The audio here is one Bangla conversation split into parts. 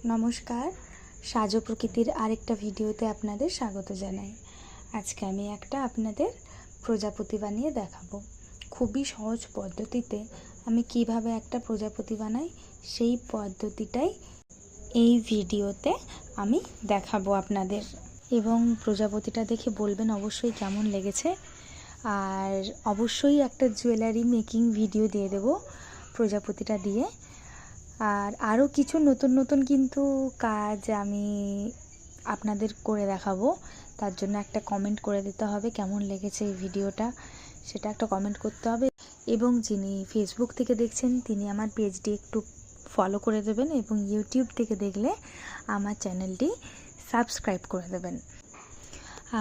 নমস্কার, সাজো প্রকৃতির আরেকটা ভিডিওতে আপনাদের স্বাগত জানাই। আজকে আমি আপনাদের প্রজাপতি বানিয়ে দেখাবো। খুবই সহজ পদ্ধতিতে আমি কিভাবে একটা প্রজাপতি বানাই সেই পদ্ধতিটাই এই ভিডিওতে আমি দেখাবো আপনাদের। এবং প্রজাপতিটা দেখে বলবেন অবশ্যই কেমন লেগেছে। আর অবশ্যই একটা জুয়েলারি মেকিং ভিডিও দিয়ে দেবো প্রজাপতিটা দিয়ে। আর আরও কিছু নতুন কিন্তু কাজ আমি আপনাদের করে দেখাবো। তার জন্য একটা কমেন্ট করে দিতে হবে কেমন লেগেছে এই ভিডিওটা, সেটা একটা কমেন্ট করতে হবে। এবং যিনি ফেসবুক থেকে দেখছেন তিনি আমার পেজটি একটু ফলো করে দেবেন, এবং ইউটিউব থেকে দেখলে আমার চ্যানেলটি সাবস্ক্রাইব করে দেবেন।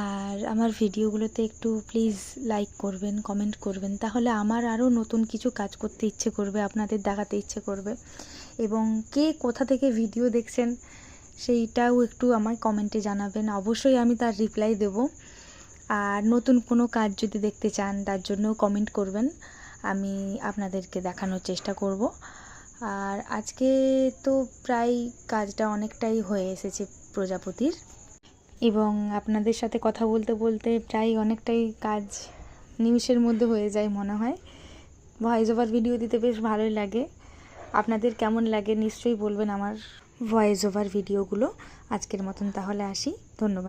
আর আমার ভিডিওগুলোতে একটু প্লিজ লাইক করবেন, কমেন্ট করবেন, তাহলে আমার আরও নতুন কিছু কাজ করতে ইচ্ছে করবে, আপনাদের দেখাতে ইচ্ছে করবে। এবং কে কোথা থেকে ভিডিও দেখছেন সেইটাও একটু আমার কমেন্টে জানাবেন, অবশ্যই আমি তার রিপ্লাই দেব। আর নতুন কোনো কাজ যদি দেখতে চান তার জন্যও কমেন্ট করবেন, আমি আপনাদেরকে দেখানোর চেষ্টা করব। আর আজকে তো প্রায় কাজটা অনেকটাই হয়ে এসেছে প্রজাপতির, এবং আপনাদের সাথে কথা বলতে বলতে প্রায় অনেকটাই কাজ নিমিষের মধ্যে হয়ে যায় মনে হয়। ভয়েস ওভার ভিডিও দিতে বেশ ভালোই লাগে। আপনাদের কেমন লাগে নিশ্চয়ই বলবেন আমার ভয়েস ওভার ভিডিওগুলো। আজকের মতন তাহলে আসি, ধন্যবাদ।